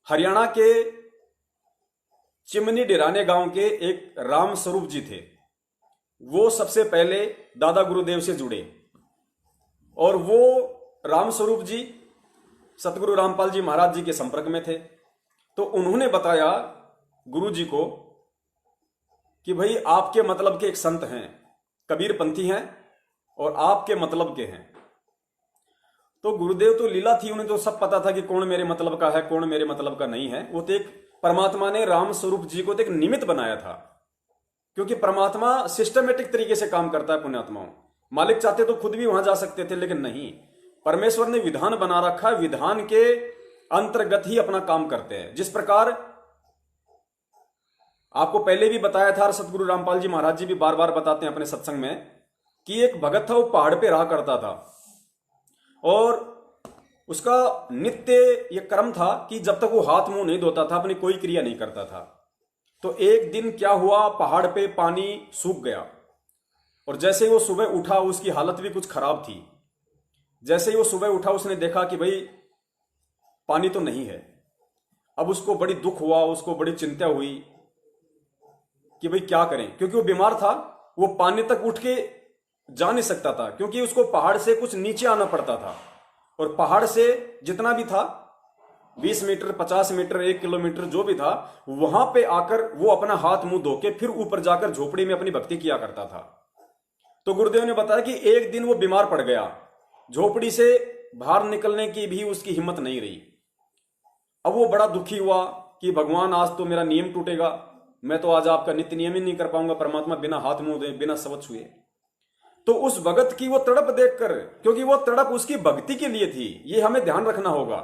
हरियाणा के चिमनी डिराने गांव के एक राम स्वरूप जी थे। वो सबसे पहले दादा गुरुदेव से जुड़े और वो राम स्वरूप जी सतगुरु रामपाल जी महाराज जी के संपर्क में थे। तो उन्होंने बताया गुरु जी को कि भाई आपके मतलब के एक संत हैं, कबीर पंथी हैं और आपके मतलब के हैं। तो गुरुदेव तो लीला थी, उन्हें तो सब पता था कि कौन मेरे मतलब का है, कौन मेरे मतलब का नहीं है। वो तो एक परमात्मा ने राम स्वरूप जी को तो एक निमित्त बनाया था, क्योंकि परमात्मा सिस्टमेटिक तरीके से काम करता है पुण्यात्माओं। मालिक चाहते तो खुद भी वहां जा सकते थे, लेकिन नहीं, परमेश्वर ने विधान बना रखा है, विधान के अंतर्गत ही अपना काम करते हैं। जिस प्रकार आपको पहले भी बताया था और सतगुरु रामपाल जी महाराज जी भी बार बार बताते हैं अपने सत्संग में कि एक भगत था, वो पहाड़ पे रहा करता था और उसका नित्य ये कर्म था कि जब तक वो हाथ मुंह नहीं धोता था, अपनी कोई क्रिया नहीं करता था। तो एक दिन क्या हुआ, पहाड़ पे पानी सूख गया और जैसे ही वो सुबह उठा, उसकी हालत भी कुछ खराब थी। जैसे ही वो सुबह उठा, उसने देखा कि भाई पानी तो नहीं है। अब उसको बड़ी दुख हुआ, उसको बड़ी चिंता हुई कि भाई क्या करें, क्योंकि वो बीमार था, वो पानी तक उठ के जा नहीं सकता था, क्योंकि उसको पहाड़ से कुछ नीचे आना पड़ता था और पहाड़ से जितना भी था 20 मीटर 50 मीटर 1 किलोमीटर जो भी था, वहां पे आकर वो अपना हाथ मुंह धो के फिर ऊपर जाकर झोपड़ी में अपनी भक्ति किया करता था। तो गुरुदेव ने बताया कि एक दिन वो बीमार पड़ गया, झोपड़ी से बाहर निकलने की भी उसकी हिम्मत नहीं रही। अब वो बड़ा दुखी हुआ कि भगवान आज तो मेरा नियम टूटेगा, मैं तो आज आपका नित्य नियम ही नहीं कर पाऊंगा, परमात्मा बिना हाथ मुंह दे बिना शपथ छुए। तो उस भगत की वो तड़प देखकर, क्योंकि वो तड़प उसकी भक्ति के लिए थी, ये हमें ध्यान रखना होगा,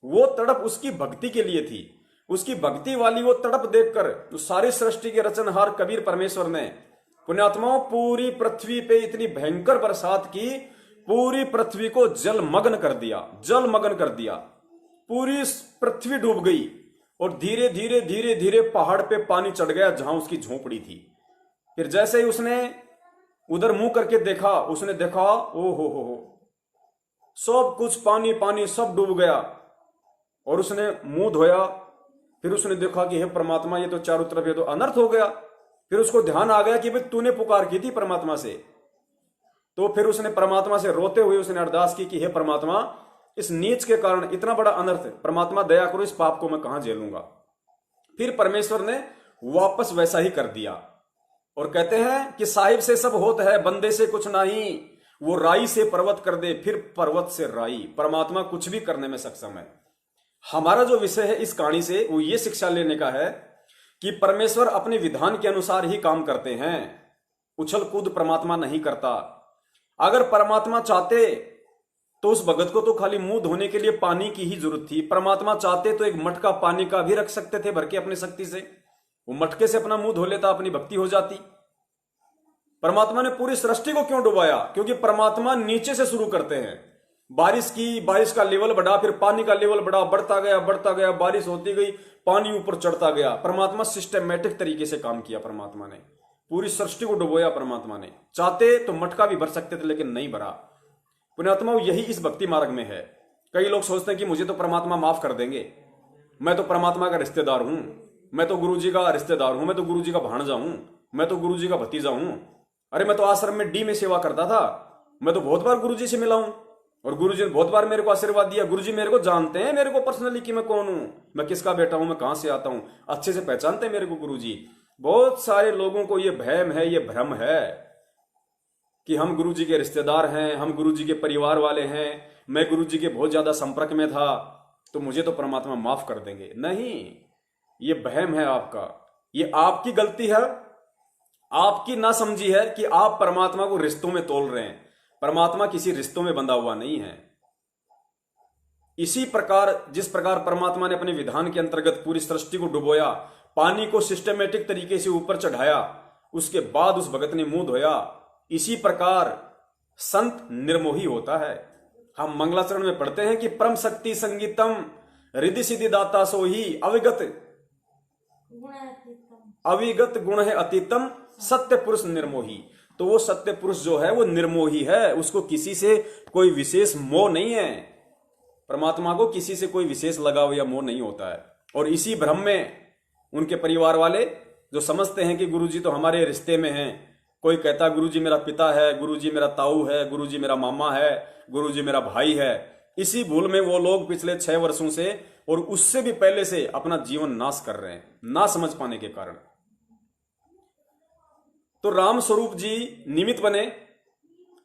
वो तड़प उसकी भक्ति के लिए थी। उसकी भक्ति वाली वो तड़प देखकर उस सारी सृष्टि के रचनहार कबीर परमेश्वर ने पुण्यात्माओं पूरी पृथ्वी पे इतनी भयंकर बरसात की, पूरी पृथ्वी को जलमग्न कर दिया, जलमग्न कर दिया। पूरी पृथ्वी डूब गई और धीरे धीरे धीरे धीरे पहाड़ पे पानी चढ़ गया जहां उसकी झोपड़ी थी। फिर जैसे ही उसने उधर मुंह करके देखा, उसने देखा ओ हो, सब कुछ पानी पानी सब डूब गया। और उसने मुंह धोया, फिर उसने देखा कि हे परमात्मा, ये तो चारों तरफ ये तो अनर्थ हो गया। फिर उसको ध्यान आ गया कि भाई तूने पुकार की थी परमात्मा से। तो फिर उसने परमात्मा से रोते हुए उसने अरदास की कि हे परमात्मा, इस नीच के कारण इतना बड़ा अनर्थ, परमात्मा दया करो, इस पाप को मैं कहां झेलूंगा। फिर परमेश्वर ने वापस वैसा ही कर दिया और कहते हैं कि साहिब से सब होता है, बंदे से कुछ नहीं, वो राई से पर्वत कर दे, फिर पर्वत से राई। परमात्मा कुछ भी करने में सक्षम है। हमारा जो विषय है इस कहानी से वो ये शिक्षा लेने का है कि परमेश्वर अपने विधान के अनुसार ही काम करते हैं, उछल कूद परमात्मा नहीं करता। अगर परमात्मा चाहते तो उस भगत को तो खाली मुंह धोने के लिए पानी की ही जरूरत थी। परमात्मा चाहते तो एक मटका पानी का भी रख सकते थे भर के अपनी शक्ति से, वो मटके से अपना मुंह धो लेता, अपनी भक्ति हो जाती। परमात्मा ने पूरी सृष्टि को क्यों डुबाया? क्योंकि परमात्मा नीचे से शुरू करते हैं। बारिश का लेवल बढ़ा, फिर पानी का लेवल बढ़ा, बढ़ता गया, बारिश होती गई, पानी ऊपर चढ़ता गया। परमात्मा सिस्टमैटिक तरीके से काम किया। परमात्मा ने पूरी सृष्टि को डुबोया। परमात्मा ने चाहते तो मटका भी भर सकते थे, लेकिन नहीं भरा। पुण्यात्मा यही इस भक्ति मार्ग में है। कई लोग सोचते हैं कि मुझे तो परमात्मा माफ कर देंगे, मैं तो परमात्मा का रिश्तेदार हूं, मैं तो गुरु जी का रिश्तेदार हूं, मैं तो गुरु जी का भाणजा हूं, मैं तो गुरु जी का भतीजा हूं। अरे मैं तो आश्रम में डी में सेवा करता था, मैं तो बहुत बार गुरु जी से मिला हूं और गुरु जी ने बहुत बार मेरे को आशीर्वाद दिया। गुरु जी मेरे को जानते हैं, मेरे को पर्सनली कि मैं कौन हूं, मैं किसका बेटा हूं, मैं कहां से आता हूं, अच्छे से पहचानते हैं मेरे को गुरु जी। बहुत सारे लोगों को ये भयम है, ये भ्रम है कि हम गुरु जी के रिश्तेदार हैं, हम गुरु जी के परिवार वाले हैं, मैं गुरु जी के बहुत ज्यादा संपर्क में था तो मुझे तो परमात्मा माफ कर देंगे। नहीं, ये भ्रम है आपका, ये आपकी गलती है, आपकी ना समझी है कि आप परमात्मा को रिश्तों में तोल रहे हैं। परमात्मा किसी रिश्तों में बंधा हुआ नहीं है। इसी प्रकार जिस प्रकार परमात्मा ने अपने विधान के अंतर्गत पूरी सृष्टि को डुबोया, पानी को सिस्टमेटिक तरीके से ऊपर चढ़ाया, उसके बाद उस भगत ने मुंह धोया, इसी प्रकार संत निर्मोही होता है। हम मंगलाचरण में पढ़ते हैं कि परम शक्ति संगीतम रिद्धि सिद्धि दाता सोही अविगत गुण है अतीतम सत्य पुरुष निर्मोही। तो वो सत्य पुरुष जो है वो निर्मोही है, उसको किसी से कोई विशेष मोह नहीं है। परमात्मा को किसी से कोई विशेष लगाव या मोह नहीं होता है। और इसी भ्रम में उनके परिवार वाले जो समझते हैं कि गुरुजी तो हमारे रिश्ते में हैं, कोई कहता गुरुजी मेरा पिता है, गुरुजी मेरा ताऊ है, गुरुजी मेरा मामा है, गुरुजी मेरा भाई है, इसी भूल में वो लोग पिछले 6 वर्षों से और उससे भी पहले से अपना जीवन नाश कर रहे हैं, ना समझ पाने के कारण। तो राम स्वरूप जी निमित्त बने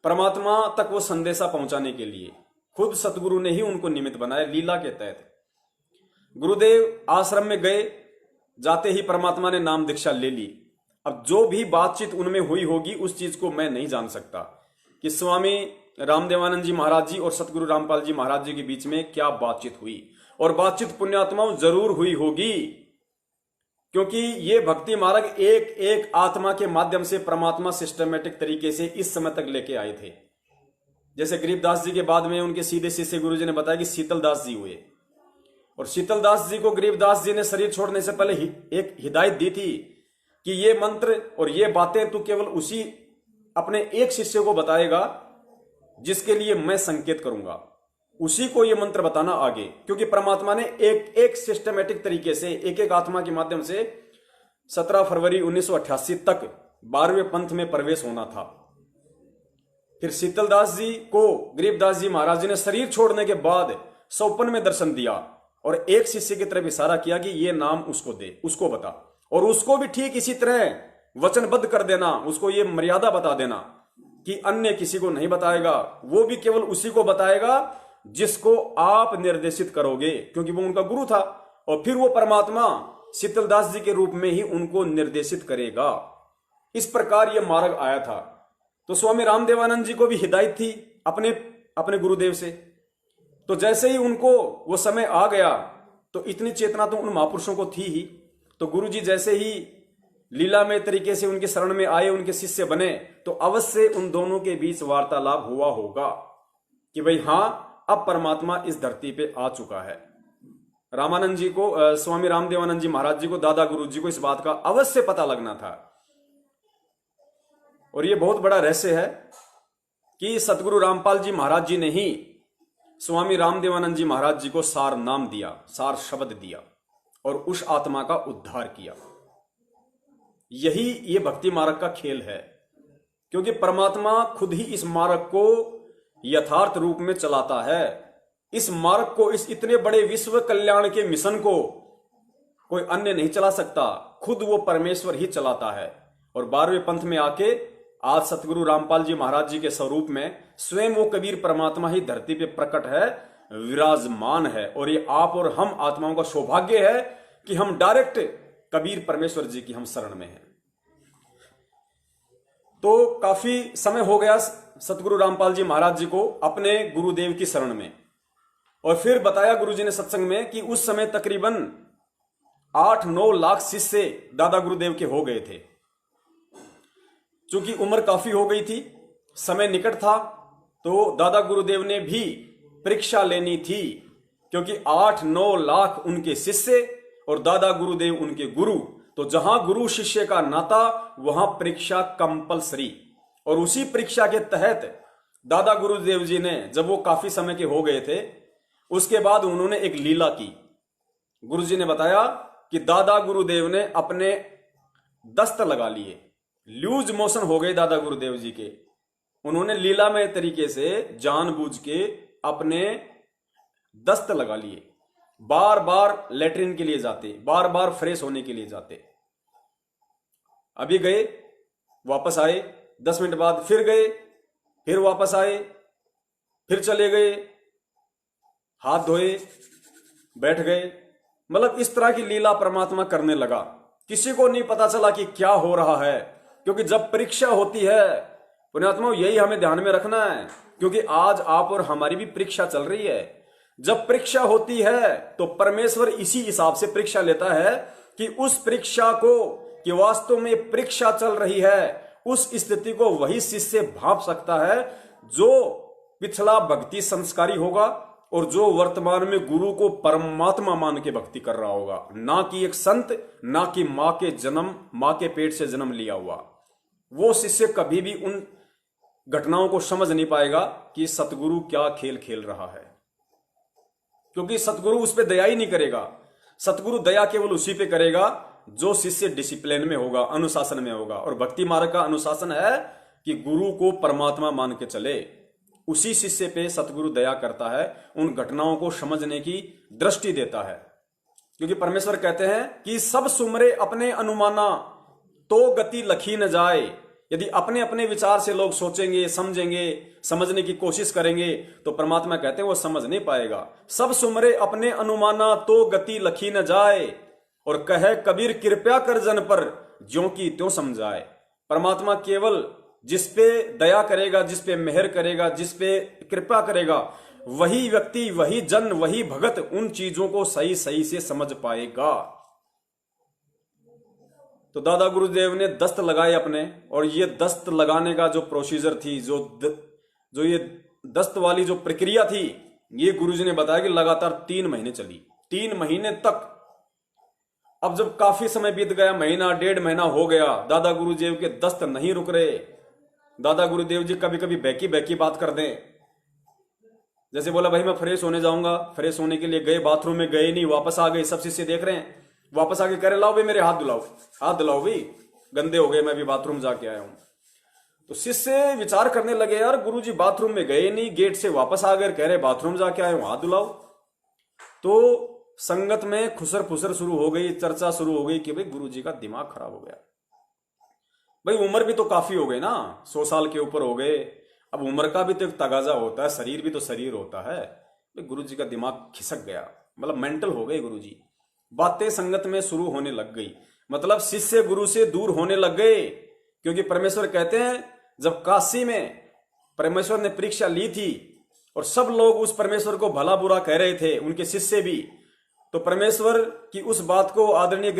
परमात्मा तक वो संदेशा पहुंचाने के लिए। खुद सतगुरु ने ही उनको निमित्त बनाया लीला के तहत। गुरुदेव आश्रम में गए, जाते ही परमात्मा ने नाम दीक्षा ले ली। अब जो भी बातचीत उनमें हुई होगी उस चीज को मैं नहीं जान सकता कि स्वामी रामदेवानंद जी महाराज जी और सतगुरु रामपाल जी महाराज जी के बीच में क्या बातचीत हुई, और बातचीत पुण्यात्माओं जरूर हुई होगी, क्योंकि ये भक्ति मार्ग एक एक आत्मा के माध्यम से परमात्मा सिस्टमेटिक तरीके से इस समय तक लेके आए थे। जैसे गरीबदास जी के बाद में उनके सीधे शिष्य गुरु जी ने बताया कि शीतलदास जी हुए, और शीतलदास जी को गरीबदास जी ने शरीर छोड़ने से पहले एक हिदायत दी थी कि ये मंत्र और ये बातें तू केवल उसी अपने एक शिष्य को बताएगा जिसके लिए मैं संकेत करूंगा, उसी को ये मंत्र बताना आगे, क्योंकि परमात्मा ने एक एक सिस्टमेटिक तरीके से एक एक आत्मा के माध्यम से 17 फरवरी 1988 तक 12वें पंथ में प्रवेश होना था। फिर शीतलदास जी को गरीबदास जी महाराज जी ने शरीर छोड़ने के बाद सौपन में दर्शन दिया और एक शिष्य की तरफ इशारा किया कि ये नाम उसको दे, उसको बता, और उसको भी ठीक इसी तरह वचनबद्ध कर देना, उसको ये मर्यादा बता देना कि अन्य किसी को नहीं बताएगा, वो भी केवल उसी को बताएगा जिसको आप निर्देशित करोगे, क्योंकि वो उनका गुरु था। और फिर वो परमात्मा शीतलदास जी के रूप में ही उनको निर्देशित करेगा। इस प्रकार ये मार्ग आया था। तो स्वामी रामदेवानंद जी को भी हिदायत थी अपने गुरुदेव से। तो जैसे ही उनको वो समय आ गया तो इतनी चेतना तो उन महापुरुषों को थी ही। तो गुरु जी जैसे ही लीला में तरीके से उनके शरण में आए, उनके शिष्य बने, तो अवश्य उन दोनों के बीच वार्तालाप हुआ होगा कि भाई हाँ, अब परमात्मा इस धरती पे आ चुका है। रामानंद जी को, स्वामी रामदेवानंद जी महाराज जी को, दादा गुरु जी को इस बात का अवश्य पता लगना था। और ये बहुत बड़ा रहस्य है कि सतगुरु रामपाल जी महाराज जी ने ही स्वामी रामदेवानंद जी महाराज जी को सार नाम दिया, सार शब्द दिया और उस आत्मा का उद्धार किया। यही ये भक्ति मार्ग का खेल है, क्योंकि परमात्मा खुद ही इस मार्ग को यथार्थ रूप में चलाता है। इस मार्ग को, इस इतने बड़े विश्व कल्याण के मिशन को कोई अन्य नहीं चला सकता, खुद वो परमेश्वर ही चलाता है। और 12वें पंथ में आके आज सतगुरु रामपाल जी महाराज जी के स्वरूप में स्वयं वो कबीर परमात्मा ही धरती पे प्रकट है, विराजमान है। और ये आप और हम आत्माओं का सौभाग्य है कि हम डायरेक्ट कबीर परमेश्वर जी की हम शरण में हैं। तो काफी समय हो गया सतगुरु रामपाल जी महाराज जी को अपने गुरुदेव की शरण में। और फिर बताया गुरु जी ने सत्संग में कि उस समय तकरीबन 8-9 लाख शिष्य दादा गुरुदेव के हो गए थे। चूंकि उम्र काफी हो गई थी, समय निकट था, तो दादा गुरुदेव ने भी परीक्षा लेनी थी, क्योंकि 8-9 लाख उनके शिष्य और दादा गुरुदेव उनके गुरु। तो जहां गुरु शिष्य का नाता, वहां परीक्षा कंपलसरी। और उसी परीक्षा के तहत दादा गुरुदेव जी ने, जब वो काफी समय के हो गए थे, उसके बाद उन्होंने एक लीला की। गुरु जी ने बताया कि दादा गुरुदेव ने अपने दस्त लगा लिए, लूज मोशन हो गए दादा गुरुदेव जी के। उन्होंने लीला में तरीके से जानबूझ के अपने दस्त लगा लिए, बार बार लेटरिन के लिए जाते, बार बार फ्रेश होने के लिए जाते। अभी गए, वापस आए, 10 मिनट बाद फिर गए, फिर वापस आए, फिर चले गए, हाथ धोए, बैठ गए। मतलब इस तरह की लीला परमात्मा करने लगा। किसी को नहीं पता चला कि क्या हो रहा है, क्योंकि जब परीक्षा होती है, पुण्यात्मा यही हमें ध्यान में रखना है, क्योंकि आज आप और हमारी भी परीक्षा चल रही है। जब परीक्षा होती है तो परमेश्वर इसी हिसाब से परीक्षा लेता है कि उस परीक्षा को, कि वास्तव में परीक्षा चल रही है, उस स्थिति को वही शिष्य भांप सकता है जो पिछला भक्ति संस्कारी होगा और जो वर्तमान में गुरु को परमात्मा मान के भक्ति कर रहा होगा, ना कि एक संत, ना कि मां के पेट से जन्म लिया हुआ। वो शिष्य कभी भी उन घटनाओं को समझ नहीं पाएगा कि सतगुरु क्या खेल खेल रहा है, क्योंकि सतगुरु उस पर दया ही नहीं करेगा। सतगुरु दया केवल उसी पे करेगा जो शिष्य डिसिप्लिन में होगा, अनुशासन में होगा। और भक्ति मार्ग का अनुशासन है कि गुरु को परमात्मा मान के चले। उसी शिष्य पे सतगुरु दया करता है, उन घटनाओं को समझने की दृष्टि देता है। क्योंकि परमेश्वर कहते हैं कि सब सुमरे अपने अनुमाना तो गति लखी न जाए। यदि अपने अपने विचार से लोग सोचेंगे, समझेंगे, समझने की कोशिश करेंगे तो परमात्मा कहते हैं वो समझ नहीं पाएगा। सब सुमरे अपने अनुमाना तो गति लखी न जाए, और कहे कबीर कृपया कर जन पर ज्यों की त्यों समझाए। परमात्मा केवल जिस पे दया करेगा, जिस पे मेहर करेगा, जिस पे कृपा करेगा, वही व्यक्ति, वही जन, वही भगत उन चीजों को सही सही से समझ पाएगा। तो दादा गुरुदेव ने दस्त लगाए अपने, और ये दस्त लगाने का जो प्रोसीजर थी, जो ये दस्त वाली जो प्रक्रिया थी, ये गुरुजी ने बताया कि लगातार 3 महीने चली, 3 महीने तक। अब जब काफी समय बीत गया, महीना 1.5 महीना हो गया, दादा गुरुदेव के दस्त नहीं रुक रहे। दादा गुरुदेव जी कभी कभी बहकी बहकी बात कर दें, जैसे बोला भाई मैं फ्रेश होने जाऊंगा, फ्रेश होने के लिए गए, बाथरूम में गए नहीं, वापस आ गए, सब शिष्य देख रहे हैं, वापस आके कह रहे लाओ भाई मेरे हाथ धुलाओ, हाथ धुलाओ भाई, गंदे हो गए, मैं भी बाथरूम जाके आया हूं। तो शिष्य विचार करने लगे, यार गुरुजी बाथरूम में गए नहीं, गेट से वापस आ गए, कह रहे बाथरूम जाके आए हूं, हाथ धुलाओ। तो संगत में खुसर फुसर शुरू हो गई, चर्चा शुरू हो गई कि भाई गुरुजी का दिमाग खराब हो गया। भाई उम्र भी तो काफी हो गई ना, 100 साल के ऊपर हो गए, अब उम्र का भी तो एक तगाजा होता है, शरीर भी तो शरीर होता है। भाई गुरुजी का दिमाग खिसक गया, मतलब मेंटल हो गए गुरुजी। बातें संगत में शुरू होने लग गई, मतलब शिष्य गुरु से दूर होने लग गए। क्योंकि परमेश्वर कहते हैं जब काशी में परमेश्वर ने परीक्षा ली थी और सब लोग उस परमेश्वर को भला बुरा कह रहे थे, उनके शिष्य भी, तो परमेश्वर की उस बात को आदरणीय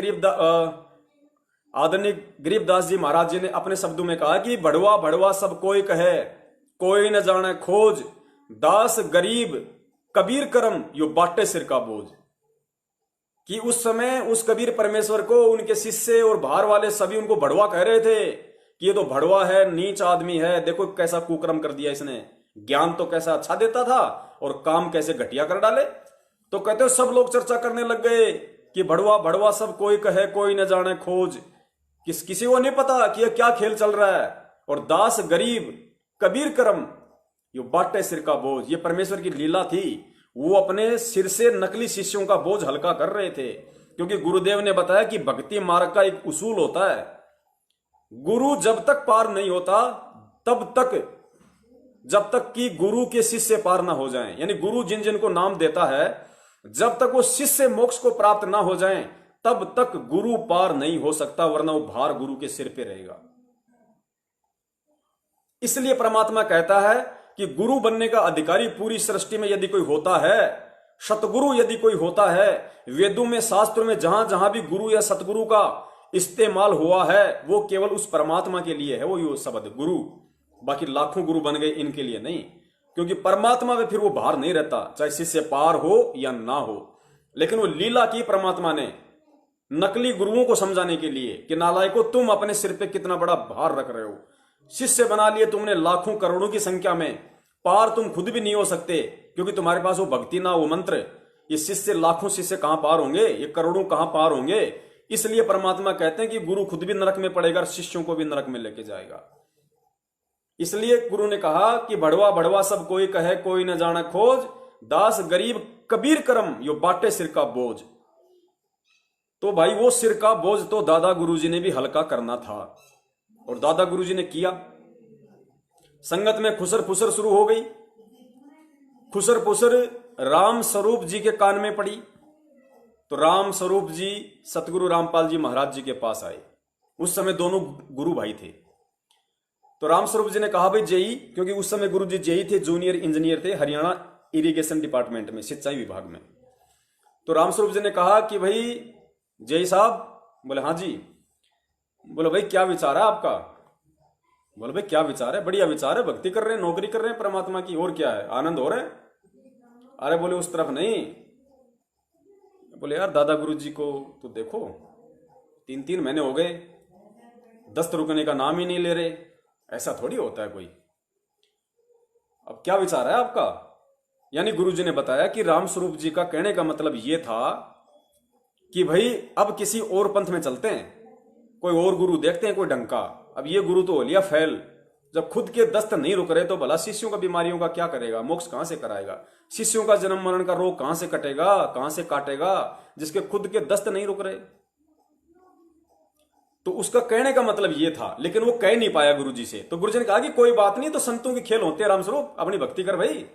गरीबदास जी महाराज जी ने अपने शब्दों में कहा कि भड़वा भड़वा सब कोई कहे, कोई न जाने खोज, दास गरीब कबीर करम यो बाटे सिर का बोझ। कि उस समय उस कबीर परमेश्वर को उनके शिष्य और बाहर वाले सभी उनको भड़वा कह रहे थे कि ये तो भड़वा है, नीच आदमी है, देखो कैसा कुकर्म कर दिया इसने, ज्ञान तो कैसा अच्छा देता था और काम कैसे घटिया कर डाले। तो कहते हो सब लोग चर्चा करने लग गए कि भड़वा भड़वा सब कोई कहे, कोई न जाने खोज, किसी को नहीं पता कि यह क्या खेल चल रहा है। और दास गरीब कबीर करम यो बाटे सिर का बोझ, ये परमेश्वर की लीला थी। वो अपने सिर से नकली शिष्यों का बोझ हल्का कर रहे थे। क्योंकि गुरुदेव ने बताया कि भक्ति मार्ग का एक उसूल होता है, गुरु जब तक पार नहीं होता तब तक, जब तक कि गुरु के शिष्य पार ना हो जाएं, यानी गुरु जिन जिन को नाम देता है, जब तक वो शिष्य मोक्ष को प्राप्त ना हो जाएं तब तक गुरु पार नहीं हो सकता, वरना वो भार गुरु के सिर पे रहेगा। इसलिए परमात्मा कहता है कि गुरु बनने का अधिकारी पूरी सृष्टि में यदि कोई होता है, सतगुरु यदि कोई होता है, वेदों में शास्त्रों में जहां जहां भी गुरु या सतगुरु का इस्तेमाल हुआ है वो केवल उस परमात्मा के लिए है, वो यो शब्द गुरु। बाकी लाखों गुरु बन गए, इनके लिए नहीं, क्योंकि परमात्मा में फिर वो भार नहीं रहता, चाहे शिष्य पार हो या ना हो। लेकिन वो लीला की परमात्मा ने नकली गुरुओं को समझाने के लिए कि नालायकों तुम अपने सिर पे कितना बड़ा भार रख रहे हो, शिष्य बना लिए तुमने लाखों करोड़ों की संख्या में, पार तुम खुद भी नहीं हो सकते क्योंकि तुम्हारे पास वो भक्ति ना वो मंत्र। ये शिष्य लाखों शिष्य कहां पार होंगे, ये करोड़ों कहां पार होंगे। इसलिए परमात्मा कहते हैं कि गुरु खुद भी नरक में पड़ेगा और शिष्यों को भी नरक में लेके जाएगा। इसलिए गुरु ने कहा कि भड़वा भड़वा सब कोई कहे, कोई न जाने खोज, दास गरीब कबीर करम यो बाटे सिर का बोझ। तो भाई वो सिर का बोझ तो दादा गुरुजी ने भी हल्का करना था, और दादा गुरुजी ने किया। संगत में खुसर फुसर शुरू हो गई। खुसर फुसर राम स्वरूप जी के कान में पड़ी, तो राम स्वरूप जी सतगुरु रामपाल जी महाराज जी के पास आए। उस समय दोनों गुरु भाई थे। तो राम स्वरूप जी ने कहा भाई जेई, क्योंकि उस समय गुरु जी जेई थे, जूनियर इंजीनियर थे हरियाणा इरिगेशन डिपार्टमेंट में, सिंचाई विभाग में। तो राम स्वरूप जी ने कहा कि भाई जेई साहब, बोले हाँ जी। बोले भाई क्या विचार है आपका? बोले भाई क्या विचार है? बढ़िया विचार है, भक्ति कर रहे हैं, नौकरी कर रहे हैं परमात्मा की, और क्या है, आनंद हो रहा है। अरे बोले उस तरफ नहीं। बोले यार दादा गुरु जी को तो देखो, 3-3 महीने हो गए, दस्त रुकने का नाम ही नहीं ले रहे, ऐसा थोड़ी होता है कोई। अब क्या विचार है आपका? यानी गुरु जी ने बताया कि राम स्वरूप जी का कहने का मतलब यह था कि भाई अब किसी और पंथ में चलते हैं, कोई और गुरु देखते हैं, कोई ढंग का। अब ये गुरु तो हो लिया फैल, जब खुद के दस्त नहीं रुक रहे तो भला शिष्यों का बीमारियों का क्या करेगा, मोक्ष कहां से कराएगा, शिष्यों का जन्म मरण का रोग कहां से कटेगा, कहां से काटेगा, जिसके खुद के दस्त नहीं रुक रहे। तो उसका कहने का मतलब ये था, लेकिन वो कह नहीं पाया गुरुजी से। तो गुरुजी ने कहा कि कोई बात नहीं, तो संतों के खेल होते हैं रामस्वरूप, अपनी भक्ति कर भाई,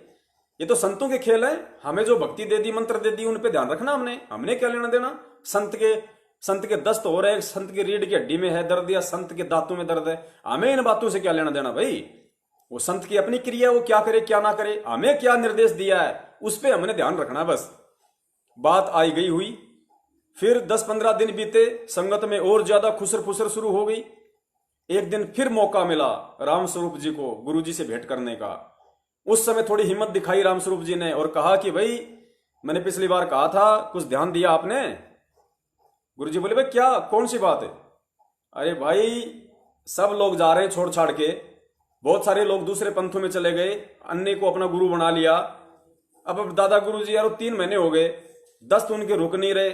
ये तो संतों के खेल है, हमें जो भक्ति दे दी, मंत्र दे दी, उन पे ध्यान रखना, हमने क्या लेना देना। संत के दस्त हो रहे, संत की रीढ़ की हड्डी में है दर्द, या संत के दांतों में दर्द है, हमें इन बातों से क्या लेना देना भाई। वो संत की अपनी क्रिया, वो क्या करे क्या ना करे, हमें क्या निर्देश दिया है उस पर हमने ध्यान रखना बस। बात आई गई हुई। फिर 10-15 दिन बीते, संगत में और ज्यादा खुसर फुसर शुरू हो गई। एक दिन फिर मौका मिला रामस्वरूप जी को गुरुजी से भेंट करने का। उस समय थोड़ी हिम्मत दिखाई रामस्वरूप जी ने और कहा कि भाई मैंने पिछली बार कहा था, कुछ ध्यान दिया आपने। गुरुजी बोले भाई क्या, कौन सी बात है। अरे भाई सब लोग जा रहे हैं छोड़ छाड़ के, बहुत सारे लोग दूसरे पंथों में चले गए, अन्य को अपना गुरु बना लिया। अब दादा गुरुजी यार 3 महीने हो गए, दस्त उनके रुक नहीं रहे,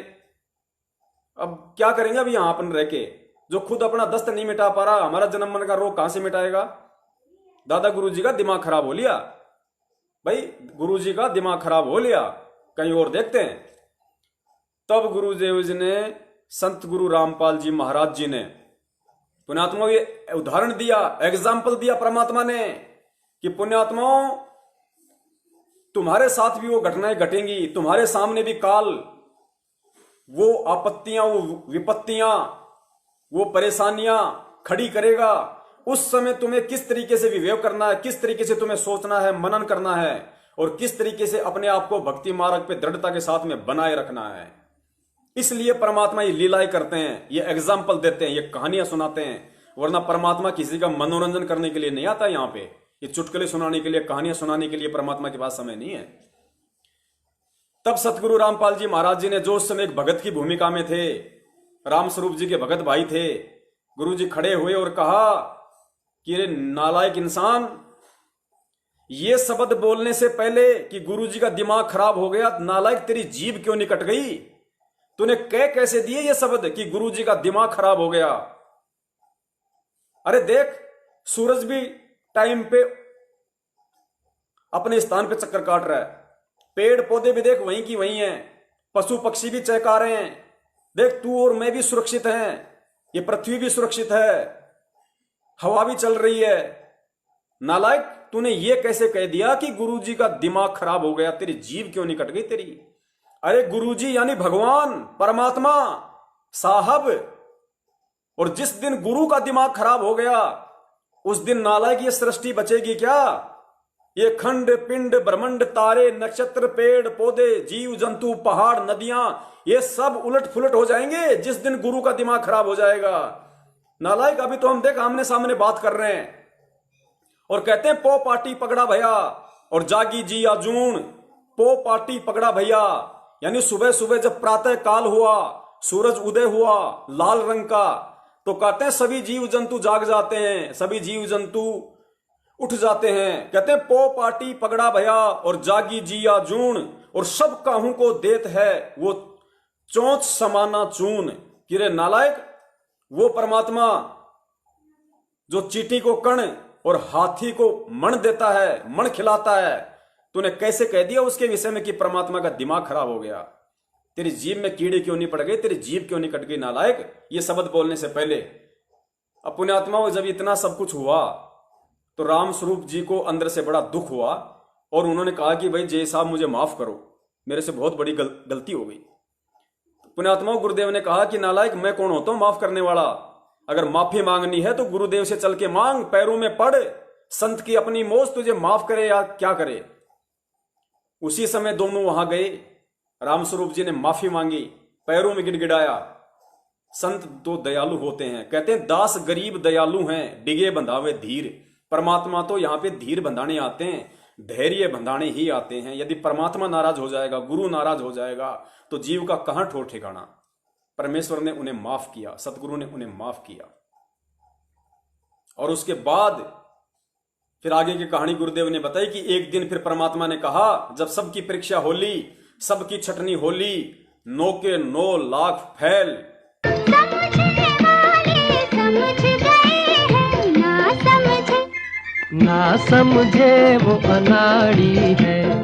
अब क्या करेंगे अब यहां अपन रह के, जो खुद अपना दस्त नहीं मिटा पा रहा, हमारा जन्म मरण का रोग कहां से मिटाएगा। दादा गुरुजी का दिमाग खराब हो लिया भाई, गुरुजी का दिमाग खराब हो लिया, कहीं और देखते हैं। तब गुरुदेव जी ने, संत गुरु रामपाल जी महाराज जी ने, पुण्यात्मा ये उदाहरण दिया, एग्जाम्पल दिया परमात्मा ने कि पुण्यात्माओं तुम्हारे साथ भी वो घटनाएं घटेंगी, तुम्हारे सामने भी काल, वो आपत्तियां, वो विपत्तियां, वो परेशानियां खड़ी करेगा। उस समय तुम्हें किस तरीके से विवेक करना है, किस तरीके से तुम्हें सोचना है, मनन करना है, और किस तरीके से अपने आप को भक्ति मार्ग पे दृढ़ता के साथ में बनाए रखना है। इसलिए परमात्मा ये लीलाएं करते हैं, ये एग्जाम्पल देते हैं, ये कहानियां सुनाते हैं, वरना परमात्मा किसी का मनोरंजन करने के लिए नहीं आता यहां पे। ये चुटकुले सुनाने के लिए, कहानियां सुनाने के लिए परमात्मा के पास समय नहीं है। तब सतगुरु रामपाल जी महाराज जी ने, जो उस समय एक भगत की भूमिका में थे, रामस्वरूप जी के भगत भाई थे, गुरु जी खड़े हुए और कहा कि रे नालायक इंसान, ये शब्द बोलने से पहले कि गुरु जी का दिमाग खराब हो गया, नालायक तेरी जीभ क्यों नहीं कट गई, तूने कह कैसे दिए ये शब्द कि गुरु जी का दिमाग खराब हो गया। अरे देख, सूरज भी टाइम पे अपने स्थान पे चक्कर काट रहा है, पेड़ पौधे भी देख वहीं की वहीं हैं, पशु पक्षी भी चहका रहे हैं, देख तू और मैं भी सुरक्षित हैं, ये पृथ्वी भी सुरक्षित है, हवा भी चल रही है। नालायक, तूने ये कैसे कह दिया कि गुरुजी का दिमाग खराब हो गया, तेरी जीभ क्यों नहीं कट गई तेरी। अरे गुरुजी यानी भगवान, परमात्मा, साहब, और जिस दिन गुरु का दिमाग खराब हो गया उस दिन नालायक ये सृष्टि बचेगी क्या। ये खंड पिंड ब्रह्मांड, तारे नक्षत्र, पेड़ पौधे, जीव जंतु, पहाड़ नदियां, ये सब उलट फुलट हो जाएंगे जिस दिन गुरु का दिमाग खराब हो जाएगा। नालायक, अभी तो हम देख आमने सामने बात कर रहे हैं और कहते हैं पो पार्टी पकड़ा भैया और जागी जी आजून। पो पार्टी पकड़ा भैया यानी सुबह सुबह जब प्रातः काल हुआ, सूरज उदय हुआ लाल रंग का, तो कहते हैं सभी जीव जंतु जाग जाते हैं, सभी जीव जंतु उठ जाते हैं। कहते हैं पो पार्टी पगड़ा भया और जागी जिया जून, और सब काहू को देत है वो चोंच समाना चून। किरे नालायक, वो परमात्मा जो चींटी को कण और हाथी को मण देता है, मण खिलाता है, तूने कैसे कह दिया उसके विषय में कि परमात्मा का दिमाग खराब हो गया। तेरी जीभ में कीड़े क्यों नहीं पड़ गए, तेरी जीभ क्यों नहीं कट गई नालायक, ये शब्द बोलने से पहले। अब पुण्यात्मा, जब इतना सब कुछ हुआ तो राम स्वरूप जी को अंदर से बड़ा दुख हुआ और उन्होंने कहा कि भाई जय साहब मुझे माफ करो, मेरे से बहुत बड़ी गलती हो गई। पुण्यात्मा, गुरुदेव ने कहा कि नालायक मैं कौन होता हूं माफ करने वाला, अगर माफी मांगनी है तो गुरुदेव से चल के मांग, पैरों में पड़, संत की अपनी मौज तुझे माफ करे या क्या करे। उसी समय दोनों वहां गए, रामस्वरूप जी ने माफी मांगी, पैरों में गिड़गिड़ाया। संत तो दयालु होते हैं, कहते हैं दास गरीब दयालु हैं, डिगे बंधावे धीर। परमात्मा तो यहां पे धीर बंधाने आते हैं, धैर्य बंधाने ही आते हैं। यदि परमात्मा नाराज हो जाएगा, गुरु नाराज हो जाएगा, तो जीव का कहां ठोर ठिकाना। परमेश्वर ने उन्हें माफ किया, सतगुरु ने उन्हें माफ किया। और उसके बाद फिर आगे की कहानी गुरुदेव ने बताई कि एक दिन फिर परमात्मा ने कहा, जब सबकी परीक्षा होली, सबकी छटनी होली, नौ के 9 लाख फैल। समझने वाले समझ गए हैं, ना समझे वो अनाड़ी है।